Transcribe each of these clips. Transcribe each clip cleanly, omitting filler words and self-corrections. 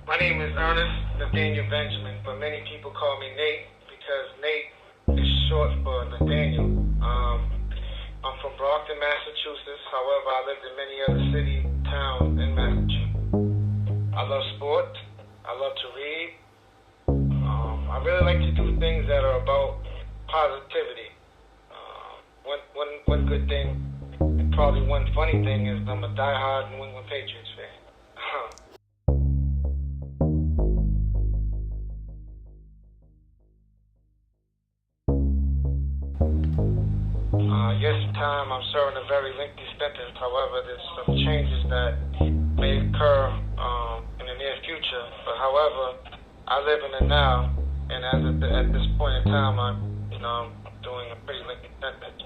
My name is Ernest Nathaniel Benjamin, but many people call me Nate because Nate is short for Nathaniel. I'm from Brockton, Massachusetts. However, I lived in many other cities, towns in Massachusetts. I love sports. I love to read. I really like to do things that are about positivity. One good thing, and probably one funny thing, is I'm a diehard New England Patriots fan. Yes, time I'm serving a very lengthy sentence. However, there's some changes that may occur in the near future. But however, I live in the now, and at this point in time, I'm doing a pretty lengthy sentence.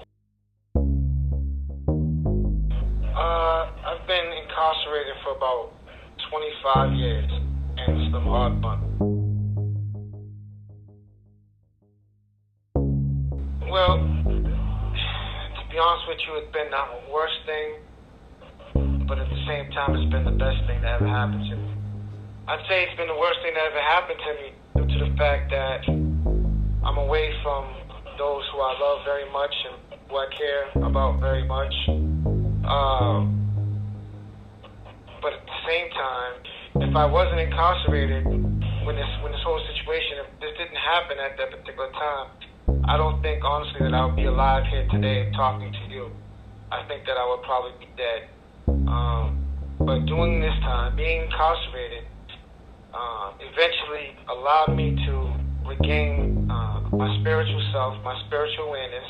I've been incarcerated for about 25 years and some odd months. Well, to be honest with you, it's been not the worst thing, but at the same time, it's been the best thing that ever happened to me. I'd say it's been the worst thing that ever happened to me due to the fact that I'm away from those who I love very much and who I care about very much. But at the same time, if I wasn't incarcerated when this whole situation, if this didn't happen at that particular time, I don't think honestly that I would be alive here today talking to you. I think that I would probably be dead. But during this time, being incarcerated, eventually allowed me to regain my spiritual self, my spiritual awareness,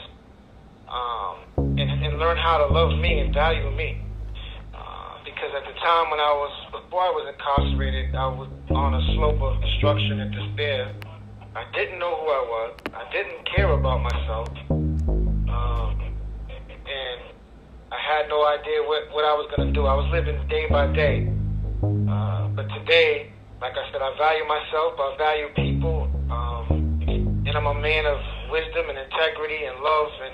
and learn how to love me and value me. Because at the time before I was incarcerated, I was on a slope of destruction and despair. I didn't know who I was. I didn't care about myself. And I had no idea what I was going to do. I was living day by day. But today, like I said, I value myself. I value people. And I'm a man of wisdom and integrity and love. And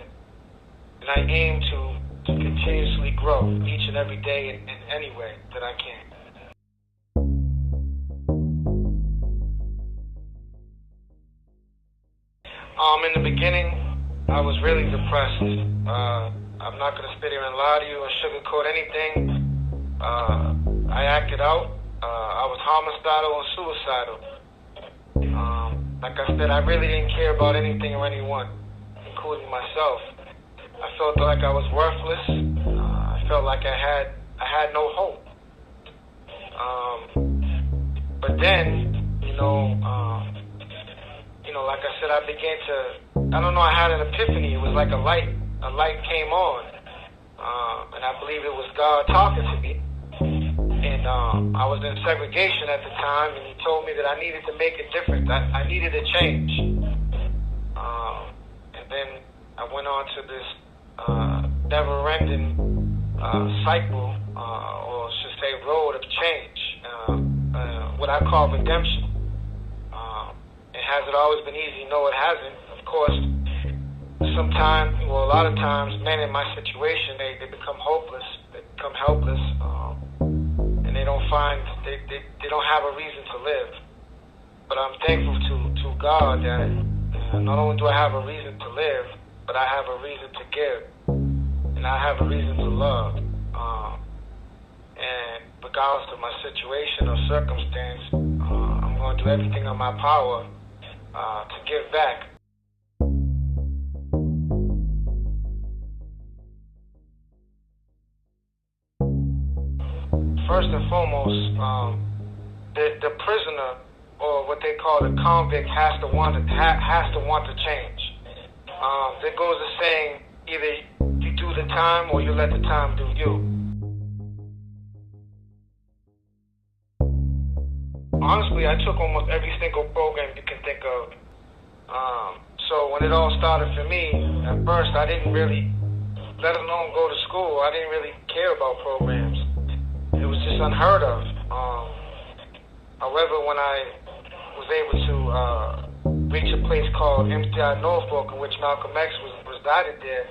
I aim to continuously grow each and every day in any way that I can. In the beginning, I was really depressed. I'm not going to sit here and lie to you or sugarcoat anything. I acted out. I was homicidal and suicidal. Like I said, I really didn't care about anything or anyone, including myself. I felt like I was worthless. I felt like I had no hope. But then, like I said, I began to, I had an epiphany. It was like a light came on. And I believe it was God talking to me. And I was in segregation at the time, and he told me that I needed to make a difference. I needed a change. And then I went on to this never-ending cycle, or should say road of change, what I call redemption. Has it always been easy? No, it hasn't. Of course, a lot of times, men in my situation, they become hopeless. They become helpless, and they don't have a reason to live. But I'm thankful to God that not only do I have a reason to live, but I have a reason to give, and I have a reason to love. And regardless of my situation or circumstance, I'm going to do everything in my power to give back. First and foremost, the prisoner, or what they call the convict, has to want to change. There goes a saying: either you do the time or you let the time do you. Honestly, I took almost every single program you can think of. So when it all started for me, at first I didn't really, let alone go to school, I didn't really care about programs. It was just unheard of. However, when I was able to reach a place called MCI Norfolk, in which Malcolm X resided there,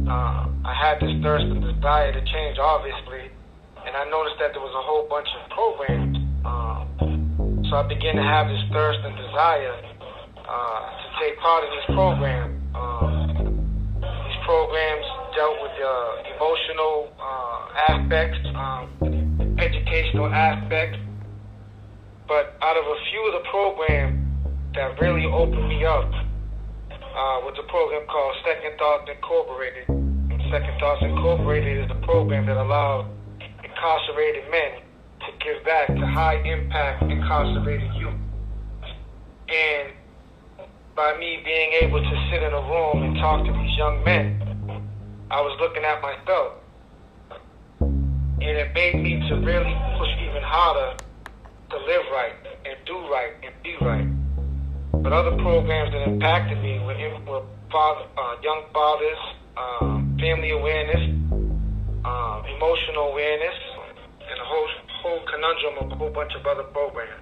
I had this thirst and desire to change, obviously, and I noticed that there was a whole bunch of programs So I began to have this thirst and desire to take part in this program. These programs dealt with emotional aspects, educational aspects. But out of a few of the programs that really opened me up was a program called Second Thoughts Incorporated. And Second Thoughts Incorporated is a program that allowed incarcerated men to give back to high-impact incarcerated youth. And by me being able to sit in a room and talk to these young men, I was looking at myself. And it made me to really push even harder to live right and do right and be right. But other programs that impacted me were young fathers, family awareness, emotional awareness, and a whole conundrum of a whole bunch of other programs.